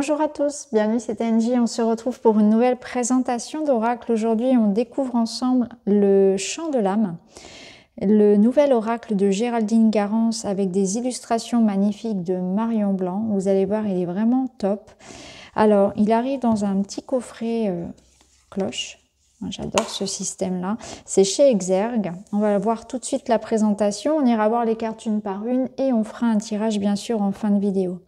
Bonjour à tous, bienvenue, c'est Angie. On se retrouve pour une nouvelle présentation d'oracle. Aujourd'hui, on découvre ensemble le chant de l'âme, le nouvel oracle de Géraldine Garance avec des illustrations magnifiques de Marion Blanc. Vous allez voir, il est vraiment top. Alors, il arrive dans un petit coffret cloche. J'adore ce système-là. C'est chez Exergue. On va voir tout de suite la présentation. On ira voir les cartes une par une et on fera un tirage, bien sûr, en fin de vidéo.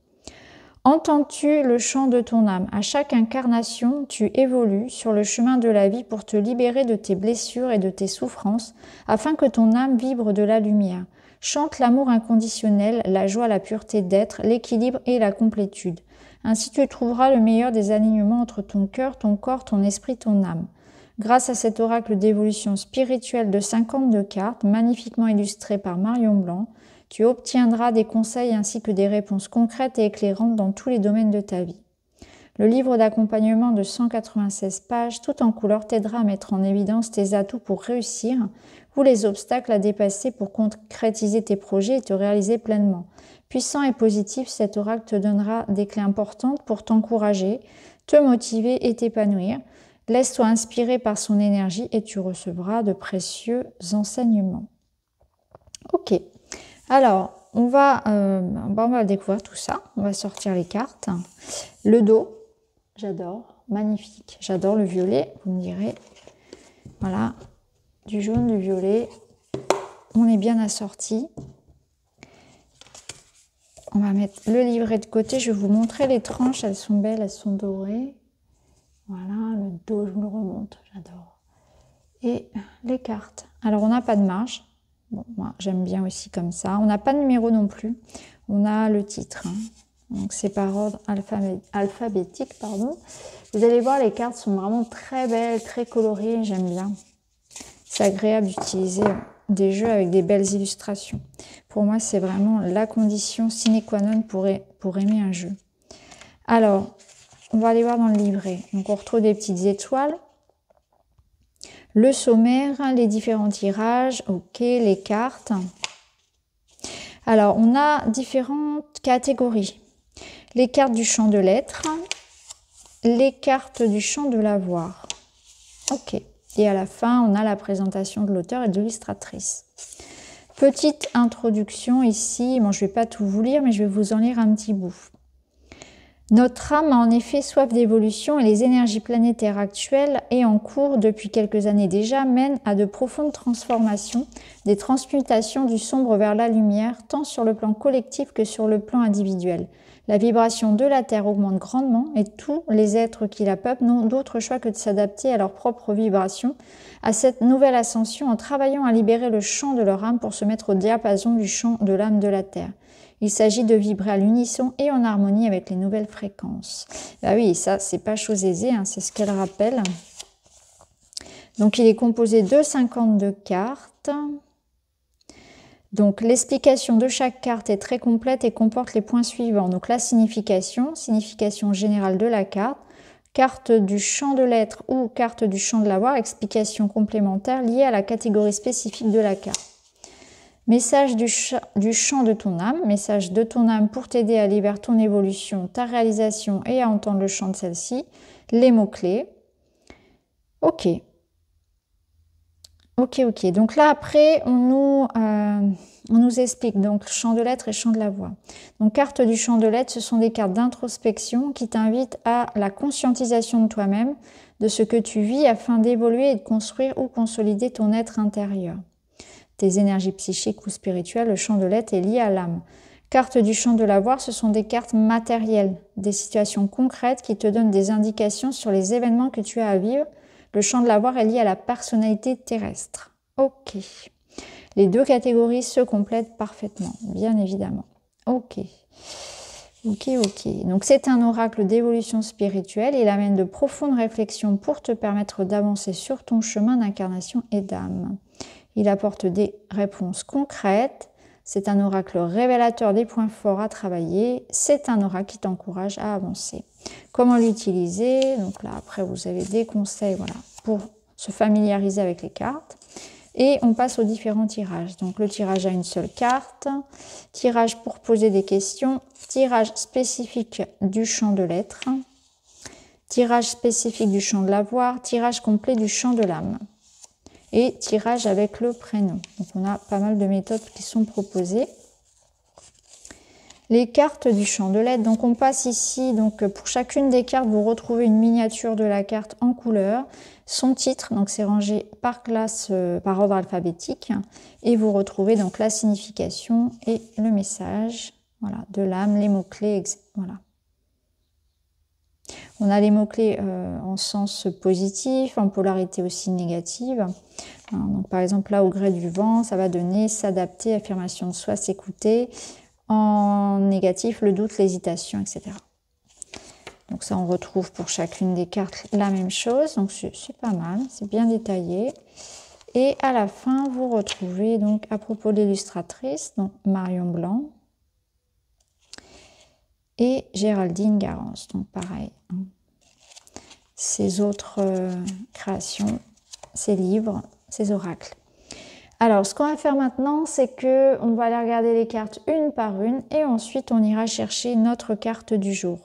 Entends-tu le chant de ton âme? À chaque incarnation, tu évolues sur le chemin de la vie pour te libérer de tes blessures et de tes souffrances, afin que ton âme vibre de la lumière. Chante l'amour inconditionnel, la joie, la pureté d'être, l'équilibre et la complétude. Ainsi tu trouveras le meilleur des alignements entre ton cœur, ton corps, ton esprit, ton âme. Grâce à cet oracle d'évolution spirituelle de 52 cartes, magnifiquement illustré par Marion Blanc, tu obtiendras des conseils ainsi que des réponses concrètes et éclairantes dans tous les domaines de ta vie. Le livre d'accompagnement de 196 pages, tout en couleur, t'aidera à mettre en évidence tes atouts pour réussir ou les obstacles à dépasser pour concrétiser tes projets et te réaliser pleinement. Puissant et positif, cet oracle te donnera des clés importantes pour t'encourager, te motiver et t'épanouir. Laisse-toi inspirer par son énergie et tu recevras de précieux enseignements. Ok. Alors, on va découvrir tout ça. On va sortir les cartes. Le dos, j'adore, magnifique. J'adore le violet, vous me direz. Voilà, du jaune, du violet. On est bien assorti. On va mettre le livret de côté. Je vais vous montrer les tranches. Elles sont belles, elles sont dorées. Voilà, le dos, je vous le remonte. J'adore. Et les cartes. Alors, on n'a pas de marge. Bon, moi, j'aime bien aussi comme ça. On n'a pas de numéro non plus. On a le titre. Donc, c'est par ordre alphabétique. Pardon. Vous allez voir, les cartes sont vraiment très belles, très colorées. J'aime bien. C'est agréable d'utiliser des jeux avec des belles illustrations. Pour moi, c'est vraiment la condition sine qua non pour aimer un jeu. Alors, on va aller voir dans le livret. Donc, on retrouve des petites étoiles. Le sommaire, les différents tirages, ok, les cartes. Alors, on a différentes catégories. Les cartes du champ de l'être, les cartes du champ de l'avoir. Ok. Et à la fin, on a la présentation de l'auteur et de l'illustratrice. Petite introduction ici. Bon, je ne vais pas tout vous lire, mais je vais vous en lire un petit bout. Notre âme a en effet soif d'évolution et les énergies planétaires actuelles et en cours depuis quelques années déjà mènent à de profondes transformations, des transmutations du sombre vers la lumière, tant sur le plan collectif que sur le plan individuel. La vibration de la Terre augmente grandement et tous les êtres qui la peuplent n'ont d'autre choix que de s'adapter à leur propre vibration, à cette nouvelle ascension en travaillant à libérer le champ de leur âme pour se mettre au diapason du champ de l'âme de la Terre. Il s'agit de vibrer à l'unisson et en harmonie avec les nouvelles fréquences. Bah oui, ça, c'est pas chose aisée, hein, c'est ce qu'elle rappelle. Donc, il est composé de 52 cartes. Donc, l'explication de chaque carte est très complète et comporte les points suivants. Donc, la signification générale de la carte, carte du champ de l'être ou carte du champ de l'avoir, explication complémentaire liée à la catégorie spécifique de la carte. Message du chant de ton âme, message de ton âme pour t'aider à aller vers ton évolution, ta réalisation et à entendre le chant de celle-ci, les mots-clés. Ok. Donc là, après, on nous explique donc chant de l'être et chant de la voix. Donc, carte du chant de l'être, ce sont des cartes d'introspection qui t'invitent à la conscientisation de toi-même, de ce que tu vis afin d'évoluer et de construire ou consolider ton être intérieur. Tes énergies psychiques ou spirituelles, le champ de l'être est lié à l'âme. Carte du champ de l'avoir, ce sont des cartes matérielles, des situations concrètes qui te donnent des indications sur les événements que tu as à vivre. Le champ de l'avoir est lié à la personnalité terrestre. Ok. Les deux catégories se complètent parfaitement, bien évidemment. Ok. Donc, c'est un oracle d'évolution spirituelle. Il amène de profondes réflexions pour te permettre d'avancer sur ton chemin d'incarnation et d'âme. Il apporte des réponses concrètes. C'est un oracle révélateur des points forts à travailler. C'est un oracle qui t'encourage à avancer. Comment l'utiliser? Donc là, après, vous avez des conseils pour se familiariser avec les cartes. Et on passe aux différents tirages. Donc le tirage à une seule carte, tirage pour poser des questions, tirage spécifique du champ de l'être, tirage spécifique du champ de l'avoir, tirage complet du champ de l'âme et tirage avec le prénom. Donc on a pas mal de méthodes qui sont proposées. Les cartes du champ de l'être, donc on passe ici, donc pour chacune des cartes, vous retrouvez une miniature de la carte en couleur, son titre, donc c'est rangé par classe, par ordre alphabétique, et vous retrouvez donc la signification et le message, voilà, de l'âme, les mots-clés, voilà. On a les mots-clés en sens positif, en polarité aussi négative. Donc par exemple là, au gré du vent, ça va donner s'adapter, affirmation de soi, s'écouter. En négatif, le doute, l'hésitation, etc. Donc ça, on retrouve pour chacune des cartes la même chose. Donc c'est pas mal, c'est bien détaillé. Et à la fin, vous retrouvez donc à propos de l'illustratrice, donc Marion Blanc et Géraldine Garance. Donc pareil, hein. Ces autres créations, ces livres, ces oracles. Alors, ce qu'on va faire maintenant, c'est que on va aller regarder les cartes une par une et ensuite on ira chercher notre carte du jour.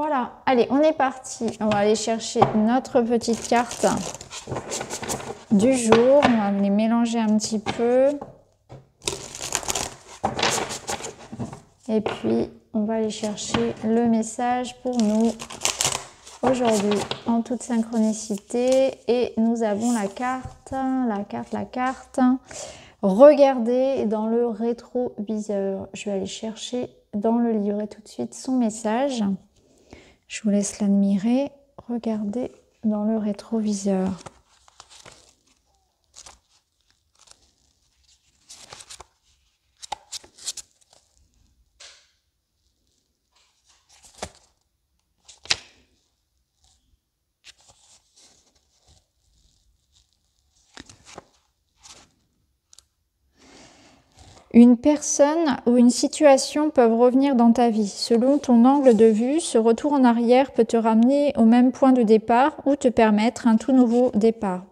Voilà, allez, on est parti. On va aller chercher notre petite carte du jour. On va les mélanger un petit peu. Et puis, on va aller chercher le message pour nous aujourd'hui en toute synchronicité. Et nous avons la carte. Regardez dans le rétroviseur. Je vais aller chercher dans le livret tout de suite son message. Je vous laisse l'admirer. Regardez dans le rétroviseur. Une personne ou une situation peuvent revenir dans ta vie. Selon ton angle de vue, ce retour en arrière peut te ramener au même point de départ ou te permettre un tout nouveau départ.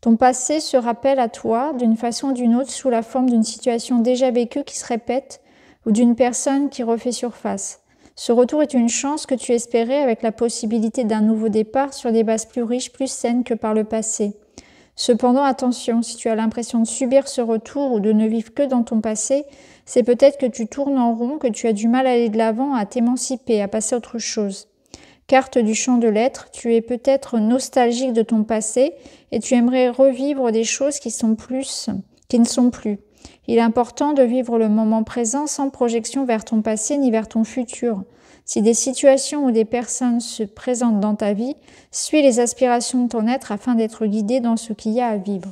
Ton passé se rappelle à toi d'une façon ou d'une autre sous la forme d'une situation déjà vécue qui se répète ou d'une personne qui refait surface. Ce retour est une chance que tu espérais avec la possibilité d'un nouveau départ sur des bases plus riches, plus saines que par le passé. Cependant, attention, si tu as l'impression de subir ce retour ou de ne vivre que dans ton passé, c'est peut-être que tu tournes en rond, que tu as du mal à aller de l'avant, à t'émanciper, à passer à autre chose. Carte du champ de l'être, tu es peut-être nostalgique de ton passé et tu aimerais revivre des choses qui ne sont plus. Il est important de vivre le moment présent sans projection vers ton passé ni vers ton futur. Si des situations ou des personnes se présentent dans ta vie, suis les aspirations de ton être afin d'être guidé dans ce qu'il y a à vivre.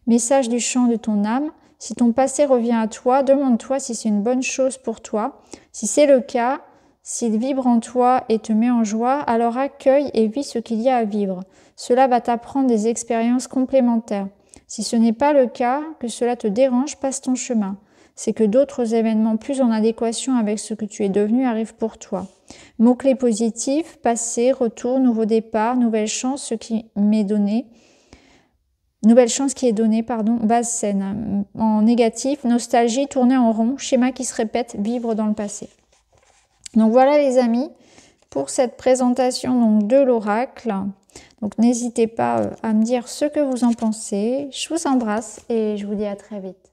Message du chant de ton âme. Si ton passé revient à toi, demande-toi si c'est une bonne chose pour toi. Si c'est le cas, s'il vibre en toi et te met en joie, alors accueille et vis ce qu'il y a à vivre. Cela va t'apprendre des expériences complémentaires. Si ce n'est pas le cas, que cela te dérange, passe ton chemin. C'est que d'autres événements plus en adéquation avec ce que tu es devenu arrivent pour toi. Mots-clés positifs, passé, retour, nouveau départ, nouvelle chance, ce qui m'est donné. Nouvelle chance qui est donnée, base saine. En négatif, nostalgie, tourner en rond, schéma qui se répète, vivre dans le passé. Donc voilà les amis, pour cette présentation donc, de l'oracle. Donc n'hésitez pas à me dire ce que vous en pensez. Je vous embrasse et je vous dis à très vite.